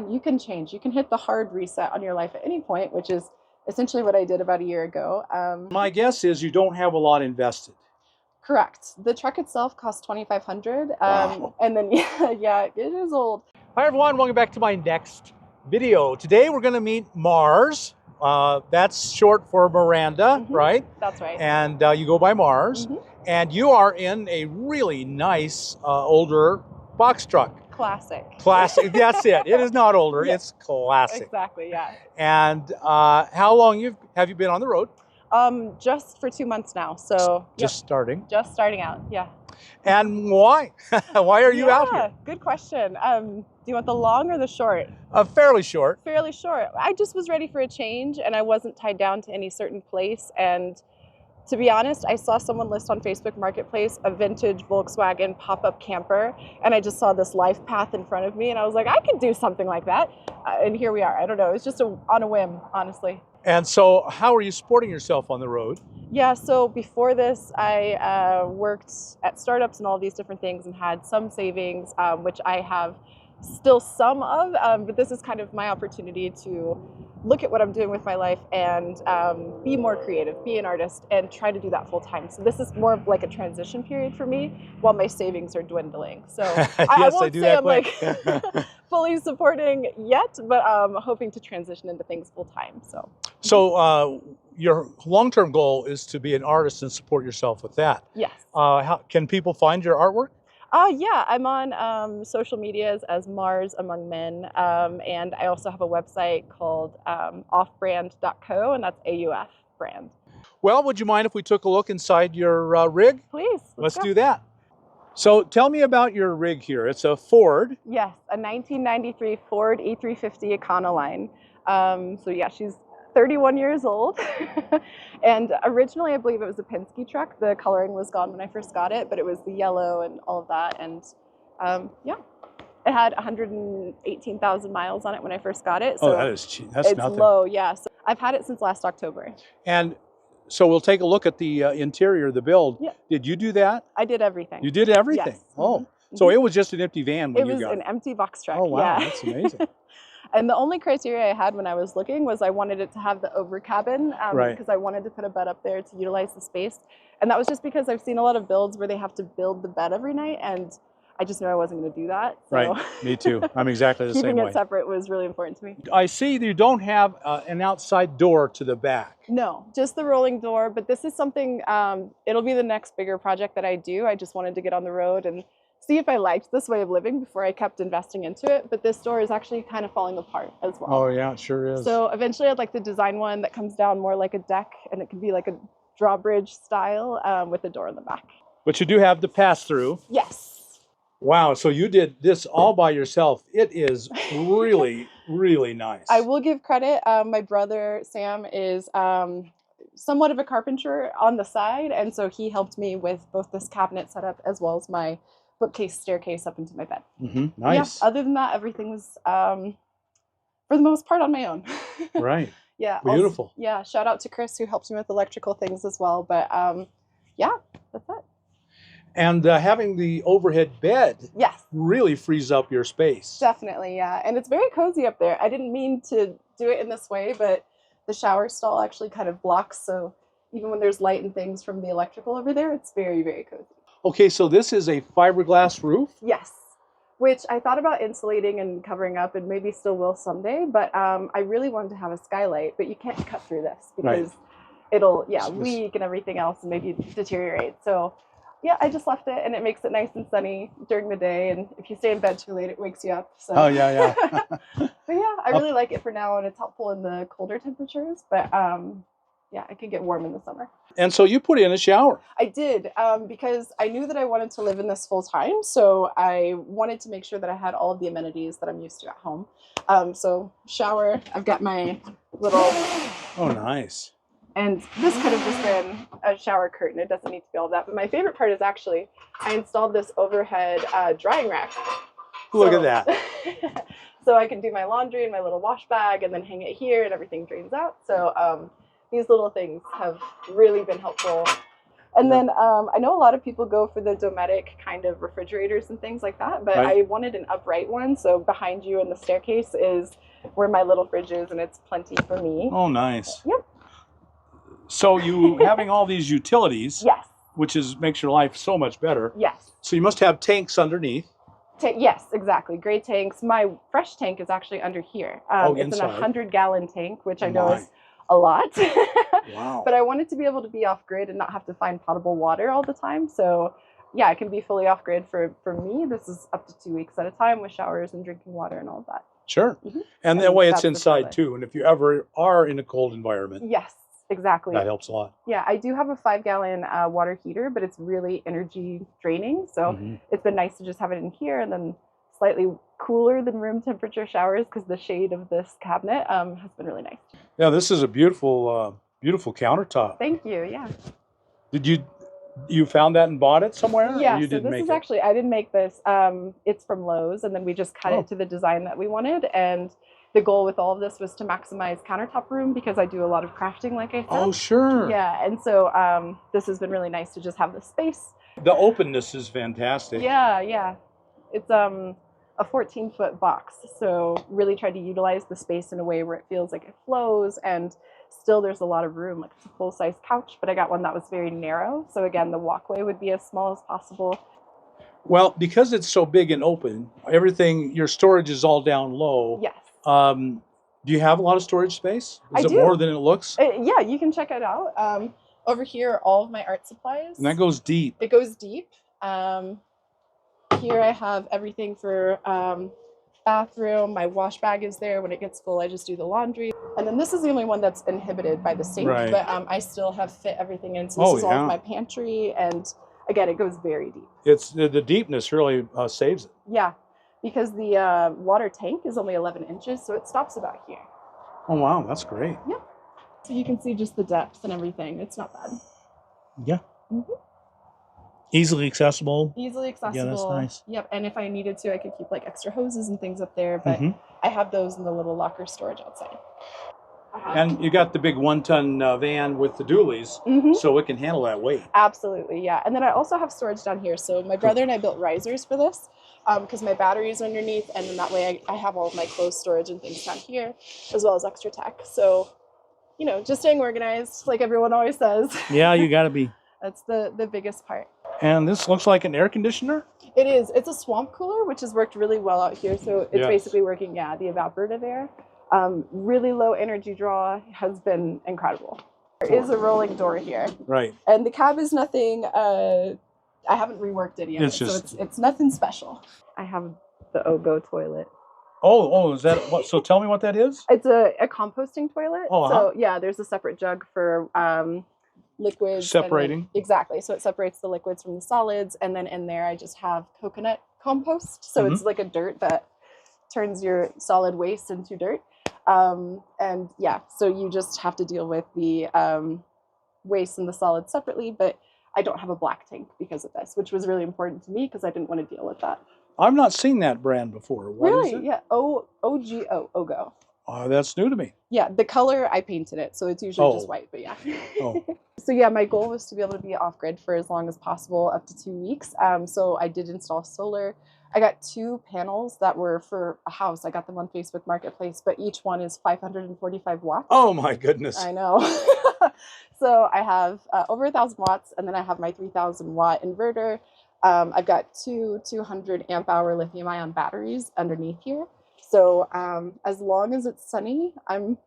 You can change. You can hit the hard reset on your life at any point, which is essentially what I did about a year ago. My guess is you don't have a lot invested. Correct. The truck itself cost $2,500. Wow. And then, yeah, it is old. Hi everyone, welcome back to my next video. Today we're going to meet Mars. That's short for Miranda, right? That's right. And you go by Mars. And you are in a really nice older box truck. Classic. Classic, that's it. It is not older, it's classic. Exactly, yeah. And how long have you been on the road? Just for 2 months now, so. Just starting? Just starting out, yeah. And why? Why are you out here? Good question. Do you want the long or the short? Fairly short. Fairly short. I just was ready for a change and I wasn't tied down to any certain place. And to be honest, I saw someone list on Facebook Marketplace a vintage Volkswagen pop-up camper, and I just saw this life path in front of me, and I was like, I could do something like that. And here we are. I don't know. It's just on a whim, honestly. And so how are you supporting yourself on the road? Yeah, so before this, I worked at startups and all these different things and had some savings, which I have still some of, but this is kind of my opportunity to look at what I'm doing with my life and be more creative, be an artist, and try to do that full time. So this is more of like a transition period for me while my savings are dwindling. So yes, I won't do say that I'm like fully supporting yet, but I'm hoping to transition into things full time. So your long-term goal is to be an artist and support yourself with that. Yes. How can people find your artwork? Yeah, I'm on social medias as Mars Among Men, and I also have a website called offbrand.co, and that's AUF brand. Well, would you mind if we took a look inside your rig? Please. Let's do that. So tell me about your rig here. It's a Ford. Yes, a 1993 Ford E350 Econoline. So yeah, she's 31 years old. And originally I believe it was a Penske truck. The coloring was gone when I first got it, but it was the yellow and all of that. And yeah, it had 118,000 miles on it when I first got it. So that is cheap. That's nothing. It's low, yeah. So I've had it since last October. And so we'll take a look at the interior, the build. Yeah. Did you do that? I did everything. You did everything? Yes. Oh, so it was just an empty van when you got it? It was an empty box truck, Oh, wow, yeah. That's amazing. And the only criteria I had when I was looking was I wanted it to have the over cabin because I wanted to put a bed up there to utilize the space. And that was just because I've seen a lot of builds where they have to build the bed every night, and I just knew I wasn't going to do that. So right, me too. I'm exactly the same way. Keeping it separate was really important to me. I see that you don't have an outside door to the back. No, just the rolling door. But this is something, it'll be the next bigger project that I do. I just wanted to get on the road and see if I liked this way of living before I kept investing into it. But this door is actually kind of falling apart as well. Oh yeah, it sure is. So eventually I'd like to design one that comes down more like a deck, and it could be like a drawbridge style with a door in the back. But you do have the pass-through. Yes. Wow, so you did this all by yourself. It is really, really nice. I will give credit. My brother, Sam, is somewhat of a carpenter on the side, and so he helped me with both this cabinet setup as well as my bookcase staircase up into my bed. Nice. Yeah, other than that, everything was, for the most part, on my own. Right. Yeah. Beautiful. Also, yeah, shout out to Chris who helps me with electrical things as well. But yeah, that's it. And having the overhead bed really frees up your space. Definitely, yeah. And it's very cozy up there. I didn't mean to do it in this way, but the shower stall actually kind of blocks. So even when there's light and things from the electrical over there, it's very, very cozy. Okay, so this is a fiberglass roof? Yes, which I thought about insulating and covering up and maybe still will someday, but I really wanted to have a skylight, but you can't cut through this because it'll, leak and everything else and maybe deteriorate. So yeah, I just left it, and it makes it nice and sunny during the day, and if you stay in bed too late, it wakes you up. So. Oh, yeah. But yeah, I really like it for now, and it's helpful in the colder temperatures, but yeah, it can get warm in the summer. And so you put in a shower. I did, because I knew that I wanted to live in this full time. So I wanted to make sure that I had all of the amenities that I'm used to at home. So shower, I've got my little... Oh, nice. And this could have just been a shower curtain. It doesn't need to be all that. But my favorite part is actually I installed this overhead drying rack. Look at that. So I can do my laundry in my little wash bag and then hang it here and everything drains out. So these little things have really been helpful. And then I know a lot of people go for the Dometic kind of refrigerators and things like that, but I wanted an upright one. So behind you in the staircase is where my little fridge is, and it's plenty for me. Oh, nice. Yep. So you having all these utilities, yes, which makes your life so much better. Yes. So you must have tanks underneath. Yes, exactly. Great tanks. My fresh tank is actually under here. It's an 100-gallon tank, which I know is a lot. Wow. But I wanted to be able to be off grid and not have to find potable water all the time. So yeah, it can be fully off grid for me. This is up to 2 weeks at a time with showers and drinking water and all of that. Sure. And that way it's inside too. And if you ever are in a cold environment. Yes, exactly. That helps a lot. Yeah, I do have a 5-gallon water heater, but it's really energy draining. So it's been nice to just have it in here, and then slightly cooler than room temperature showers because the shade of this cabinet has been really nice. Yeah, this is a beautiful, beautiful countertop. Thank you. Yeah. Did you found that and bought it somewhere? Yeah, or you so this is actually, I didn't make this. It's from Lowe's, and then we just cut it to the design that we wanted. And the goal with all of this was to maximize countertop room because I do a lot of crafting, like I said. Oh, sure. Yeah, and so this has been really nice to just have the space. The openness is fantastic. Yeah, yeah. It's a 14-foot box, so really tried to utilize the space in a way where it feels like it flows, and still there's a lot of room. Like, it's a full-size couch, but I got one that was very narrow, so again, the walkway would be as small as possible. Well, because it's so big and open, your storage is all down low. Yes. Do you have a lot of storage space? Is it more than it looks? Yeah, you can check it out. Over here are all of my art supplies. And that goes deep. It goes deep. Here I have everything for bathroom. My wash bag is there. When it gets full, I just do the laundry. And then this is the only one that's inhibited by the sink, but I still have fit everything in. So this is all of my pantry, and again, it goes very deep. It's the deepness really saves it. Yeah, because the water tank is only 11 inches, so it stops about here. Oh, wow, that's great. Yep. So you can see just the depth and everything. It's not bad. Yeah. Easily accessible. Easily accessible. Yeah, that's nice. Yep. And if I needed to, I could keep like extra hoses and things up there, but I have those in the little locker storage outside. And you got the big 1-ton van with the dualies, so it can handle that weight. Absolutely, yeah. And then I also have storage down here. So my brother and I built risers for this because my battery is underneath, and then that way I have all of my clothes storage and things down here, as well as extra tech. So, you know, just staying organized, like everyone always says. Yeah, you got to be. That's the biggest part. And this looks like an air conditioner? It is. It's a swamp cooler, which has worked really well out here. So it's basically working, the evaporative air. Really low energy draw, has been incredible. There is a rolling door here. Right. And the cab is nothing, I haven't reworked it yet. So it's nothing special. I have the Ogo toilet. Oh, is that what? So tell me what that is. It's a composting toilet. Oh, so yeah, there's a separate jug for liquids. Separating. Exactly. So it separates the liquids from the solids. And then in there, I just have coconut compost. So it's like a dirt that turns your solid waste into dirt. And yeah, so you just have to deal with the waste and the solids separately. But I don't have a black tank because of this, which was really important to me because I didn't want to deal with that. I've not seen that brand before. What is it? Yeah. Ogo. Ogo. Oh, that's new to me. Yeah, the color, I painted it, so it's usually just white, but yeah. So yeah, my goal was to be able to be off-grid for as long as possible, up to 2 weeks. So I did install solar. I got 2 panels that were for a house. I got them on Facebook Marketplace, but each one is 545 watts. Oh my goodness. I know. So I have over 1,000 watts, and then I have my 3,000 watt inverter. I've got 2 200 amp hour lithium ion batteries underneath here. So as long as it's sunny, I'm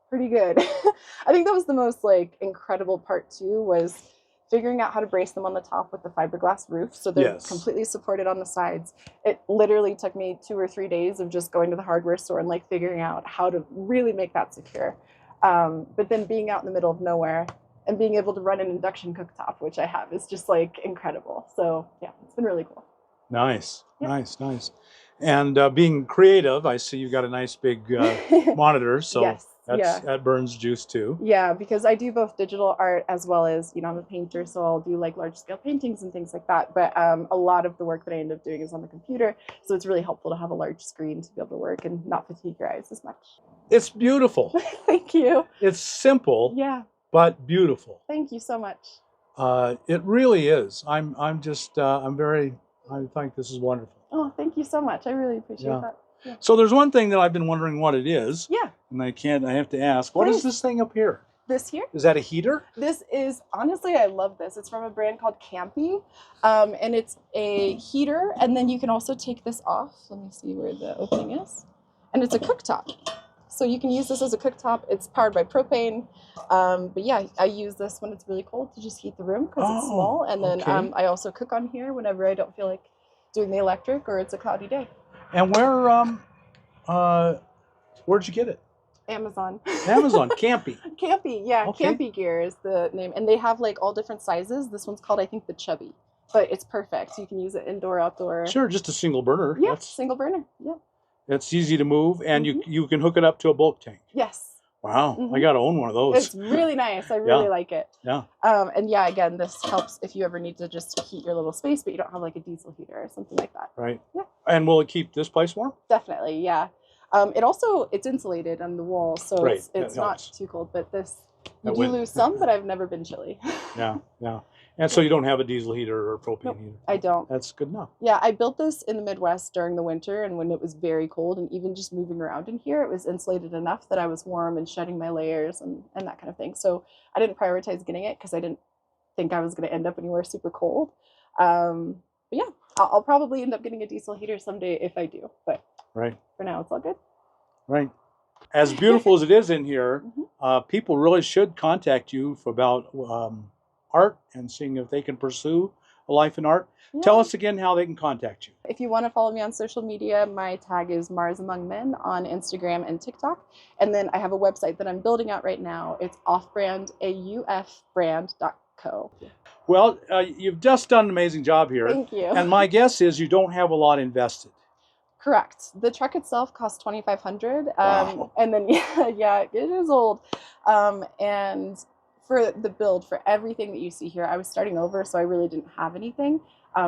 pretty good. I think that was the most incredible part too, was figuring out how to brace them on the top with the fiberglass roof. So they're completely supported on the sides. It literally took me 2 or 3 days of just going to the hardware store and figuring out how to really make that secure. But then being out in the middle of nowhere and being able to run an induction cooktop, which I have, is just incredible. So yeah, it's been really cool. Nice, nice. And being creative, I see you've got a nice big monitor, so that burns juice too. Yeah, because I do both digital art as well as, I'm a painter, so I'll do large scale paintings and things like that. But a lot of the work that I end up doing is on the computer, so it's really helpful to have a large screen to be able to work and not fatigue your eyes as much. It's beautiful. Thank you. It's simple, but beautiful. Thank you so much. It really is. I'm just, I think this is wonderful. Oh, thank you so much. I really appreciate that. Yeah. So there's one thing that I've been wondering what it is. Yeah. And I have to ask, what is this thing up here? This here? Is that a heater? This is, honestly, I love this. It's from a brand called Campy, and it's a heater, and then you can also take this off. Let me see where the opening is. And it's a cooktop. So you can use this as a cooktop. It's powered by propane. But yeah, I use this when it's really cold to just heat the room because it's small. And then I also cook on here whenever I don't feel like doing the electric or it's a cloudy day. And where'd you get it? Amazon. Amazon, Campy. Campy, yeah. Okay. Campy Gear is the name. And they have like all different sizes. This one's called, I think, the Chubby. But it's perfect. You can use it indoor, outdoor. Sure, just a single burner. Yeah, single burner. Yeah. It's easy to move, and you can hook it up to a bulk tank. Yes. Wow, I got to own one of those. It's really nice. I really like it. Yeah. And yeah, again, this helps if you ever need to just heat your little space, but you don't have like a diesel heater or something like that. Right. Yeah. And will it keep this place warm? Definitely, yeah. It's insulated on the wall, so it's not too cold. But you do lose some, but I've never been chilly. Yeah. And so you don't have a diesel heater or a propane heater? I don't. That's good enough. Yeah, I built this in the Midwest during the winter, and when it was very cold, and even just moving around in here, it was insulated enough that I was warm and shedding my layers and that kind of thing. So I didn't prioritize getting it because I didn't think I was going to end up anywhere super cold. But yeah, I'll probably end up getting a diesel heater someday if I do. But for now, it's all good. Right. As beautiful as it is in here, people really should contact you about art and seeing if they can pursue a life in art. Yeah. Tell us again how they can contact you. If you want to follow me on social media, my tag is Mars Among Men on Instagram and TikTok. And then I have a website that I'm building out right now. It's offbrand.co. Well, you've just done an amazing job here. Thank you. And my guess is you don't have a lot invested. Correct. The truck itself cost $2,500. Wow. And then, yeah, it is old. And for the build, for everything that you see here, I was starting over, so I really didn't have anything.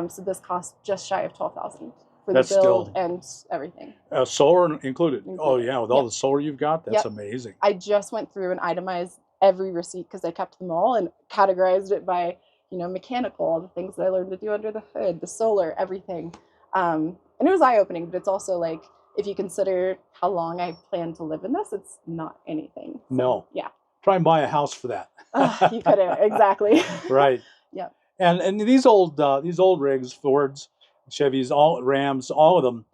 So this cost just shy of $12,000 for the build and everything. Solar included. Oh yeah, with all the solar you've got, that's amazing. I just went through and itemized every receipt because I kept them all and categorized it by, mechanical, all the things that I learned to do under the hood, the solar, everything. And it was eye-opening, but it's also like, if you consider how long I plan to live in this, it's not anything. So, no. Yeah. Try and buy a house for that. You couldn't, exactly. Right. Yeah. And these old rigs, Fords, Chevys, Rams, all of them,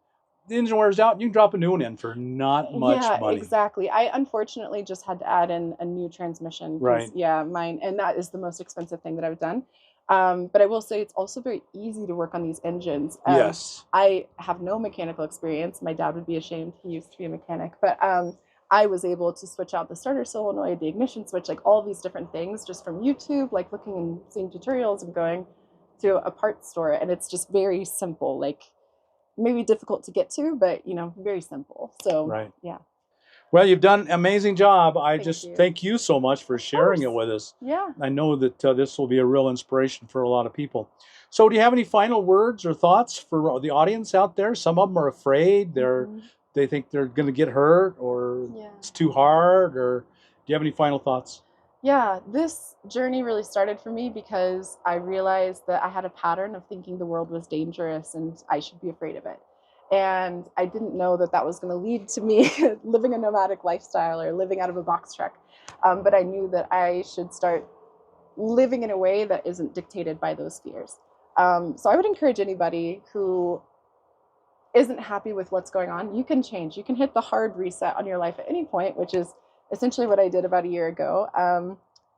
the engine wears out, and you can drop a new one in for not much money. Yeah, exactly. I unfortunately just had to add in a new transmission. Right. Yeah, mine, and that is the most expensive thing that I've done. But I will say it's also very easy to work on these engines. Yes. I have no mechanical experience. My dad would be ashamed. He used to be a mechanic. But I was able to switch out the starter solenoid, the ignition switch, like all these different things just from YouTube, like looking and seeing tutorials and going to a parts store. And it's just very simple, like maybe difficult to get to, but, very simple. So, yeah. Well, you've done an amazing job. Thank you so much for sharing it with us. Yeah. I know that this will be a real inspiration for a lot of people. So do you have any final words or thoughts for the audience out there? Some of them are afraid. They think they're going to get hurt or it's too hard. Or do you have any final thoughts? Yeah, this journey really started for me because I realized that I had a pattern of thinking the world was dangerous and I should be afraid of it. And I didn't know that that was going to lead to me living a nomadic lifestyle or living out of a box truck. But I knew that I should start living in a way that isn't dictated by those fears. So I would encourage anybody who isn't happy with what's going on, you can change. You can hit the hard reset on your life at any point, which is essentially what I did about a year ago.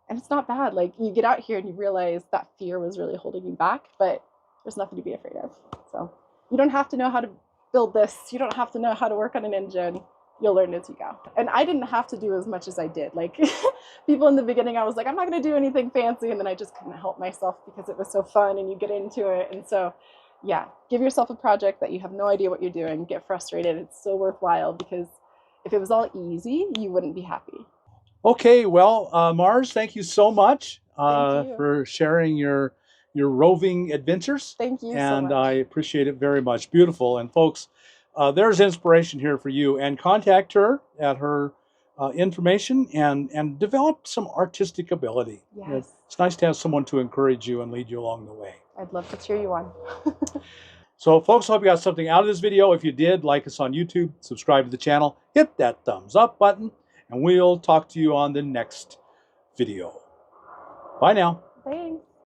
And it's not bad. Like, you get out here and you realize that fear was really holding you back, but there's nothing to be afraid of. So you don't have to know how to build this. You don't have to know how to work on an engine. You'll learn as you go. And I didn't have to do as much as I did. Like, people in the beginning, I was like, I'm not going to do anything fancy. And then I just couldn't help myself because it was so fun and you get into it. And so, yeah, give yourself a project that you have no idea what you're doing. Get frustrated. It's so worthwhile because if it was all easy, you wouldn't be happy. Okay, well, Mars, thank you so much for sharing your roving adventures. Thank you so much. And I appreciate it very much. Beautiful. And folks, there's inspiration here for you. And contact her at her information and develop some artistic ability. Yes. It's nice to have someone to encourage you and lead you along the way. I'd love to cheer you on. So folks, hope you got something out of this video. If you did, like us on YouTube, subscribe to the channel, hit that thumbs up button, and we'll talk to you on the next video. Bye now. Thanks.